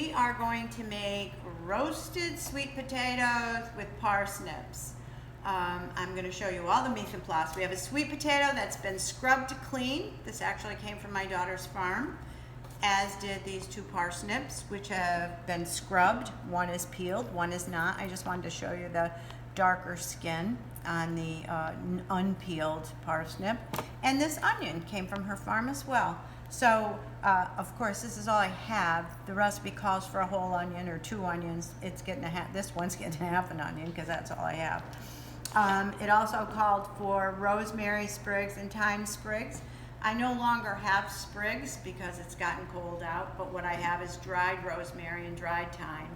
we are going to make roasted sweet potatoes with parsnips. I'm going to show you all the mise en place. We have a sweet potato that's been scrubbed clean. This actually came from my daughter's farm, as did these two parsnips, which have been scrubbed. One is peeled, one is not. I just wanted to show you the darker skin on the unpeeled parsnip. And this onion came from her farm as well. So, of course, this is all I have. The recipe calls for a whole onion or 2 onions. It's getting this one's getting half an onion because that's all I have. It also called for rosemary sprigs and thyme sprigs. I no longer have sprigs because it's gotten cold out, but what I have is dried rosemary and dried thyme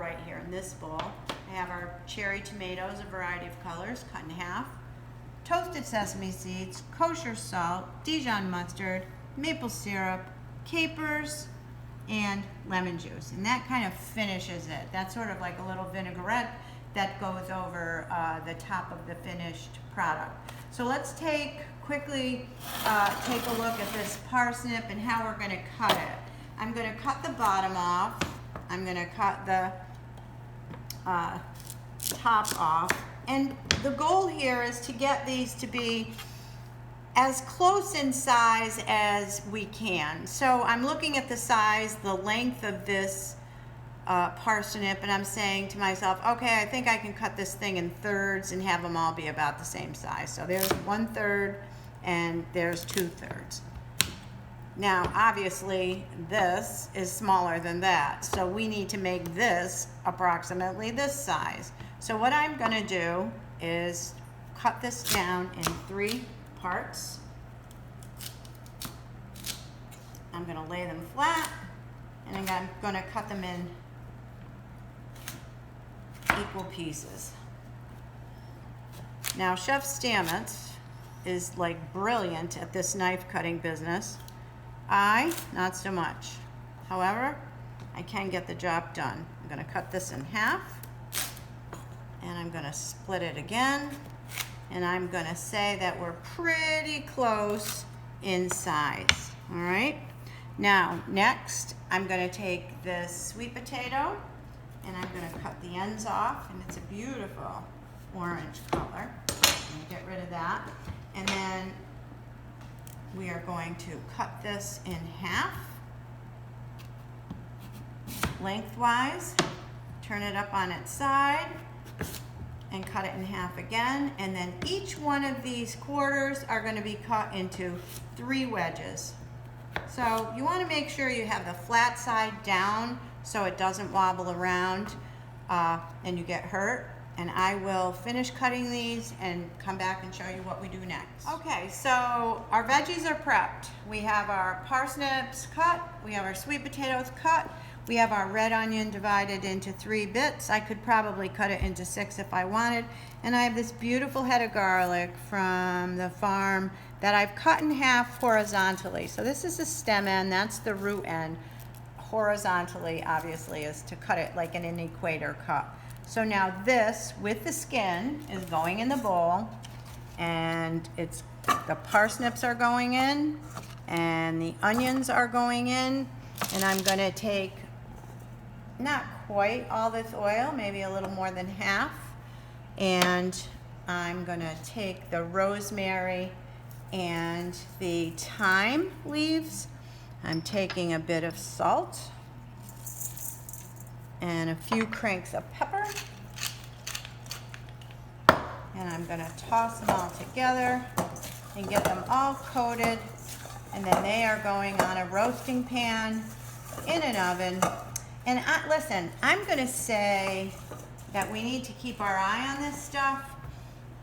right here in this bowl. I have our cherry tomatoes, a variety of colors, cut in half, toasted sesame seeds, kosher salt, Dijon mustard, maple syrup, capers, and lemon juice. And that kind of finishes it. That's sort of like a little vinaigrette that goes over the top of the finished product. So let's quickly take a look at this parsnip and how we're going to cut it. I'm going to cut the bottom off. I'm going to cut the top off. And the goal here is to get these to be as close in size as we can. So I'm looking at the size, the length of this parsnip, and I'm saying to myself, okay, I think I can cut this thing in thirds and have them all be about the same size. So there's 1/3 and there's 2/3. Now, obviously, this is smaller than that, so we need to make this approximately this size. So what I'm going to do is cut this down in 3 parts. I'm going to lay them flat, and I'm going to cut them in equal pieces. Now, Chef Stamets is like brilliant at this knife cutting business. I, not so much. However, I can get the job done. I'm going to cut this in half, and I'm going to split it again, and I'm going to say that we're pretty close in size. All right. Now, next, I'm going to take this sweet potato, and I'm going to cut the ends off, and it's a beautiful orange color. Get rid of that. And then we are going to cut this in half, lengthwise, turn it up on its side, and cut it in half again. And then each one of these quarters are going to be cut into 3 wedges. So you want to make sure you have the flat side down so it doesn't wobble around and you get hurt. And I will finish cutting these and come back and show you what we do next. Okay, so our veggies are prepped. We have our parsnips cut, we have our sweet potatoes cut, we have our red onion divided into 3 bits. I could probably cut it into 6 if I wanted. And I have this beautiful head of garlic from the farm that I've cut in half horizontally. So this is the stem end, that's the root end. Horizontally, obviously, is to cut it like in an equator cut. So now this, with the skin, is going in the bowl, and the parsnips are going in, and the onions are going in, and I'm going to take not quite all this oil, maybe a little more than half, and I'm going to take the rosemary and the thyme leaves. I'm taking a bit of salt and a few cranks of pepper, and I'm going to toss them all together and get them all coated, and then they are going on a roasting pan in an oven. And listen, I'm going to say that we need to keep our eye on this stuff.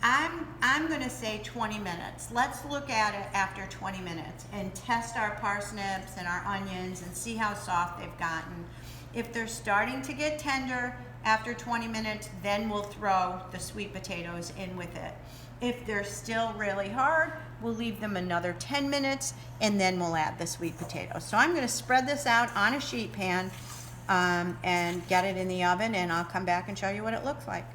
I'm going to say 20 minutes. Let's look at it after 20 minutes and test our parsnips and our onions and see how soft they've gotten. If they're starting to get tender after 20 minutes, then we'll throw the sweet potatoes in with it. If they're still really hard, we'll leave them another 10 minutes, and then we'll add the sweet potatoes. So I'm going to spread this out on a sheet pan and get it in the oven, and I'll come back and show you what it looks like.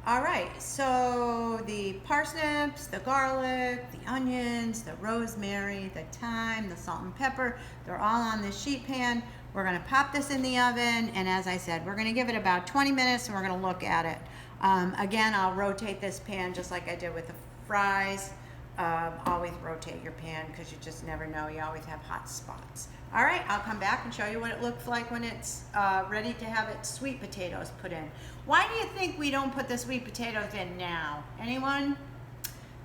All right, so the parsnips, the garlic, the onions, the rosemary, the thyme, the salt and pepper, they're all on this sheet pan. We're gonna pop this in the oven, and as I said, we're gonna give it about 20 minutes and we're gonna look at it. Again, I'll rotate this pan just like I did with the fries. Always rotate your pan because you just never know, you always have hot spots. All right, I'll come back and show you what it looks like when it's ready to have its sweet potatoes put in. Why do you think we don't put the sweet potatoes in now? Anyone?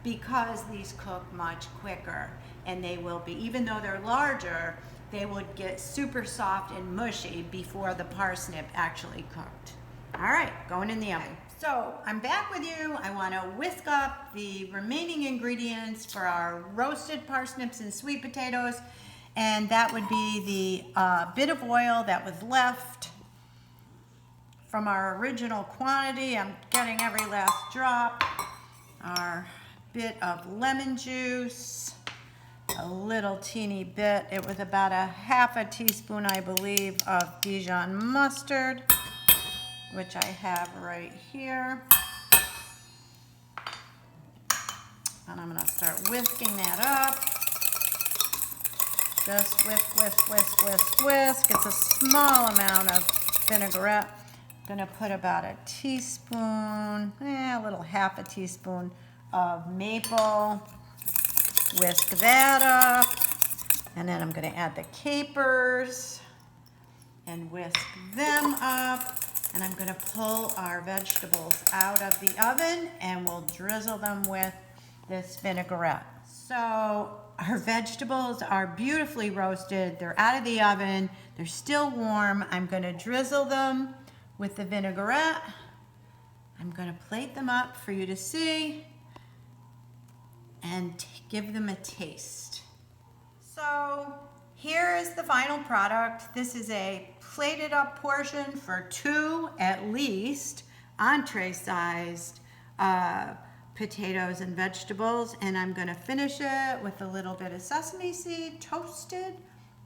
Because these cook much quicker, and they will be, even though they're larger, they would get super soft and mushy before the parsnip actually cooked. All right, going in the oven. So I'm back with you. I want to whisk up the remaining ingredients for our roasted parsnips and sweet potatoes, and that would be the bit of oil that was left from our original quantity. I'm getting every last drop. Our bit of lemon juice, a little teeny bit. It was about a half a teaspoon, I believe, of Dijon mustard, which I have right here. And I'm gonna start whisking that up. Just whisk, whisk, whisk, whisk, whisk. It's a small amount of vinaigrette. I'm gonna put about a teaspoon, a little half a teaspoon of maple. Whisk that up. And then I'm gonna add the capers and whisk them up. And I'm gonna pull our vegetables out of the oven and we'll drizzle them with this vinaigrette. So our vegetables are beautifully roasted. They're out of the oven. They're still warm. I'm gonna drizzle them with the vinaigrette. I'm gonna plate them up for you to see and give them a taste. So here is the final product. This is a plated up portion for 2 at least entree-sized potatoes and vegetables, and I'm gonna finish it with a little bit of sesame seed toasted,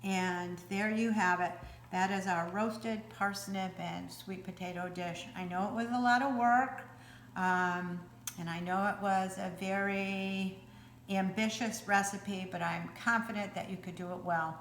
and there you have it. That is our roasted parsnip and sweet potato dish. I know it was a lot of work, and I know it was a very ambitious recipe, but I'm confident that you could do it well.